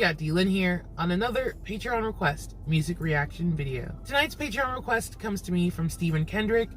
got D-Lynn here on another Patreon request music reaction video. Tonight's Patreon request comes to me from Stephen Kendrick,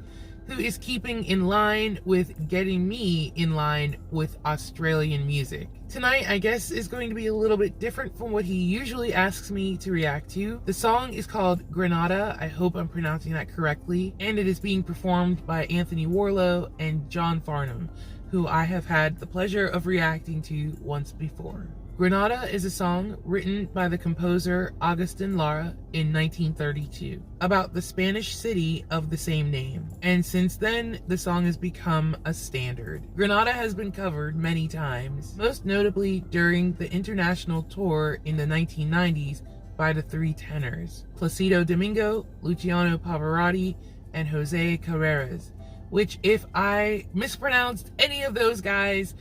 who is keeping in line with getting me in line with Australian music. Tonight, I guess, is going to be a little bit different from what he usually asks me to react to. The song is called Granada, I hope I'm pronouncing that correctly, and it is being performed by Anthony Warlow and John Farnham, who I have had the pleasure of reacting to once before. Granada is a song written by the composer Agustin Lara in 1932 about the Spanish city of the same name, and since then the song has become a standard. Granada has been covered many times, most notably during the international tour in the 1990s by the three tenors, Placido Domingo, Luciano Pavarotti, and Jose Carreras, which, if I mispronounced any of those guys,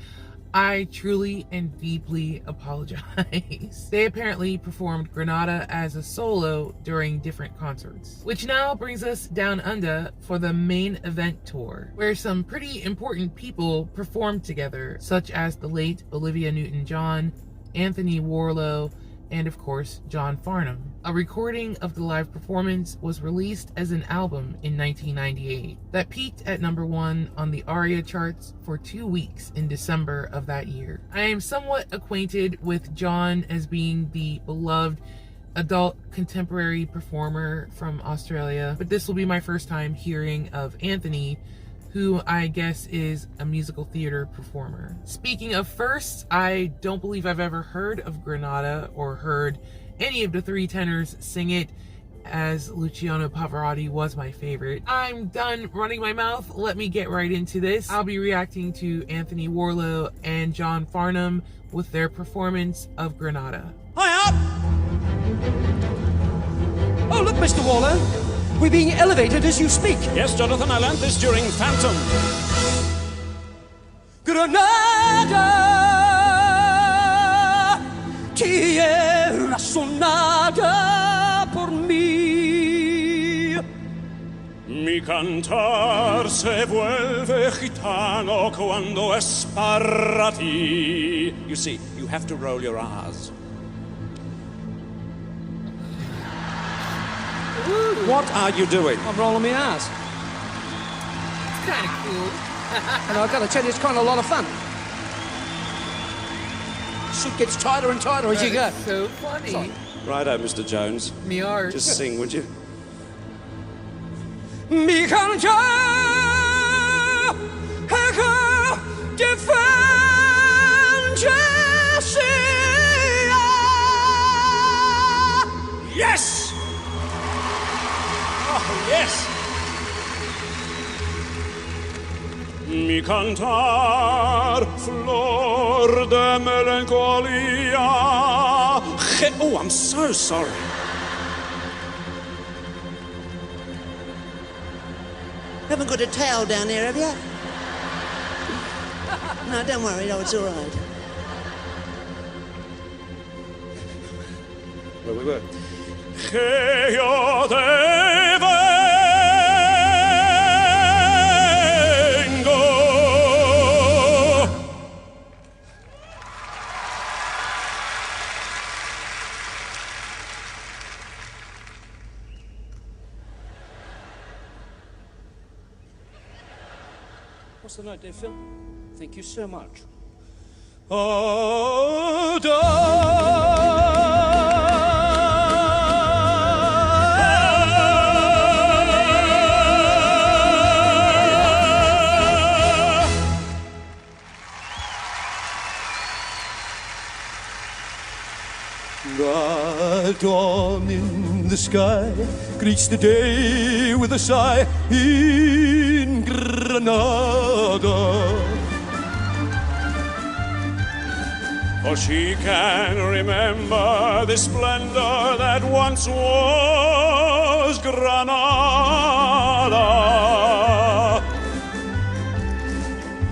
I truly and deeply apologize. They apparently performed Granada as a solo during different concerts. Which now brings us down under for the main event tour, where some pretty important people performed together, such as the late Olivia Newton-John, Anthony Warlow, and of course, John Farnham. A recording of the live performance was released as an album in 1998 that peaked at #1 on the ARIA charts for 2 weeks in December of that year. I am somewhat acquainted with John as being the beloved adult contemporary performer from Australia, but this will be my first time hearing of Anthony, who I guess is a musical theater performer. Speaking of firsts, I don't believe I've ever heard of Granada or heard any of the three tenors sing it, as Luciano Pavarotti was my favorite. I'm done running my mouth. Let me get right into this. I'll be reacting to Anthony Warlow and John Farnham with their performance of Granada. Hi up! Oh, look, Mr. Warlow. We're being elevated as you speak. Yes, Jonathan, I learned this during Phantom. Granada, tierra sonada por mí. Mi cantar se vuelve gitano cuando es para ti. You see, you have to roll your R's. Ooh. What are you doing? I'm rolling my ass. It's kind of cool. And I've got to tell you, it's kind of a lot of fun. The suit gets tighter and tighter as you go. That's so funny. Sorry. Righto, Mr. Jones. Me art. Just sing, would you? Mi cantar echo de fantasía. Yes! Oh, yes! Mi cantar, flor de melancolía. Oh, I'm so sorry. Haven't got a towel down there, have you? No, don't worry, no, it's all right. Where we were. Que yo te vengo. What's the note there, Phil? Thank you so much. Oh, The dawn in the sky greets the day with a sigh in Granada. For she can remember the splendor that once was Granada.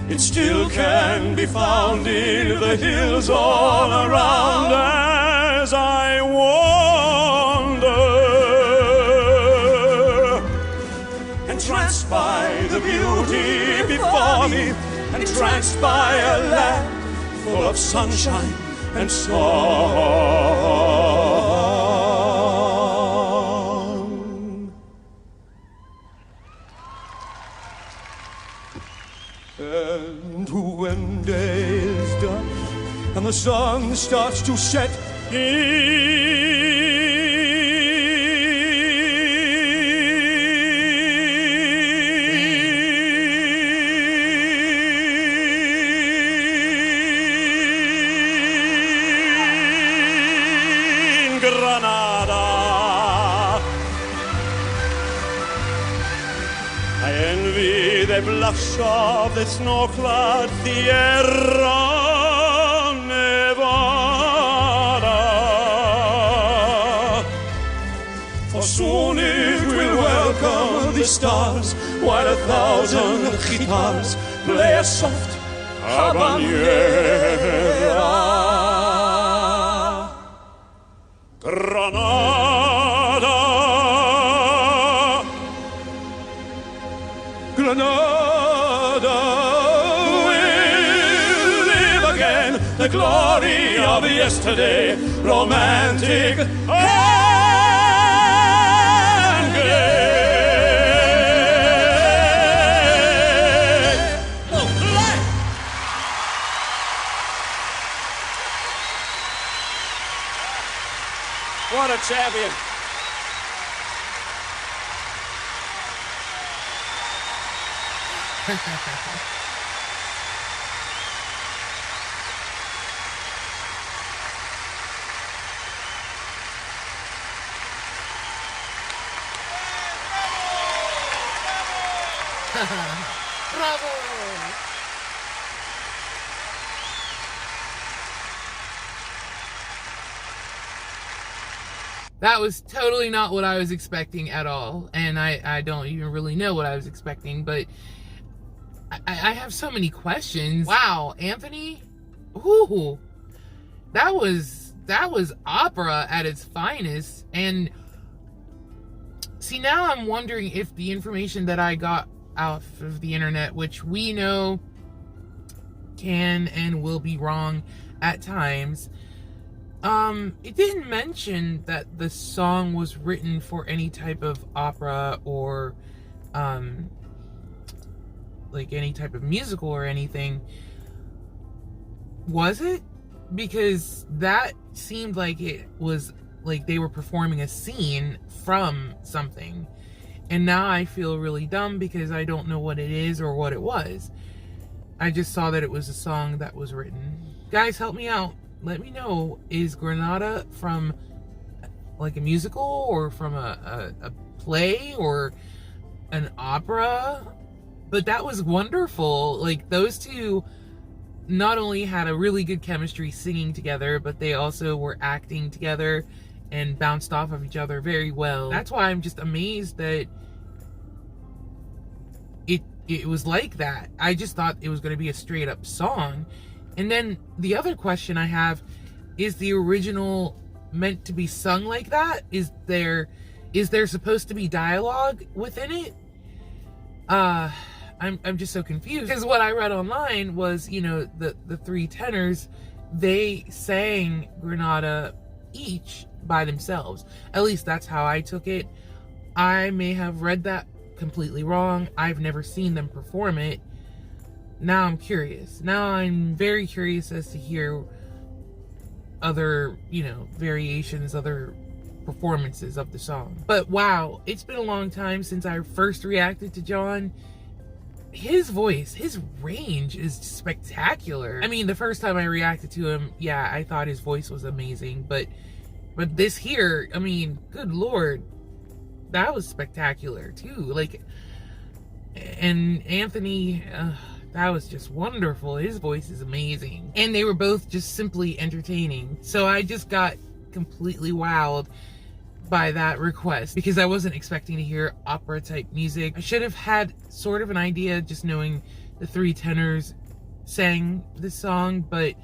It still can be found in the hills all around as I wander, entranced by the beauty before me, entranced by a land full of sunshine and song. And when day is done and the sun starts to set in Granada, I envy the blush of the snow-clad Sierra Nevada, for soon it will welcome the stars, while 1,000 guitars play a soft habanera. Granada, Granada will live again the glory of yesterday, romantic and gay. What a champion. Bravo! That was totally not what I was expecting at all. And I don't even really know what I was expecting, but I have so many questions. Wow, Anthony? Ooh, that was opera at its finest. And see, now I'm wondering if the information that I got off of the internet, which we know can and will be wrong at times, it didn't mention that the song was written for any type of opera or like any type of musical or anything. Was it? Because that seemed like it was like they were performing a scene from something. And now I feel really dumb because I don't know what it is or what it was. I just saw that it was a song that was written. Guys, help me out. Let me know, is Granada from like a musical or from a play or an opera? But that was wonderful. Like, those two not only had a really good chemistry singing together, but they also were acting together and bounced off of each other very well. That's why I'm just amazed that it was like that. I just thought it was going to be a straight up song. And then the other question I have, is the original meant to be sung like that? Is there supposed to be dialogue within it? I'm just so confused, because what I read online was, you know, the three tenors, they sang Granada each by themselves. At least that's how I took it. I may have read that completely wrong. I've never seen them perform it. Now I'm curious. Now I'm very curious as to hear other, you know, variations, other performances of the song. But wow, it's been a long time since I first reacted to John. His voice, his range is spectacular. I mean, the first time I reacted to him, yeah, I thought his voice was amazing, but this here, I mean, good Lord, that was spectacular too. Like, and Anthony, that was just wonderful. His voice is amazing. And they were both just simply entertaining. So I just got completely wowed by that request, because I wasn't expecting to hear opera type music. I should have had sort of an idea just knowing the three tenors sang this song, but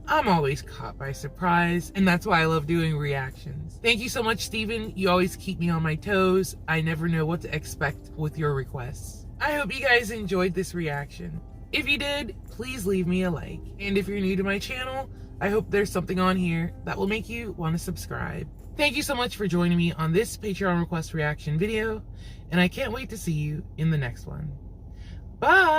I'm always caught by surprise, and that's why I love doing reactions. Thank you so much, Steven. You always keep me on my toes. I never know what to expect with your requests. I hope you guys enjoyed this reaction. If you did, please leave me a like. And if you're new to my channel, I hope there's something on here that will make you want to subscribe. Thank you so much for joining me on this Patreon request reaction video, and I can't wait to see you in the next one. Bye!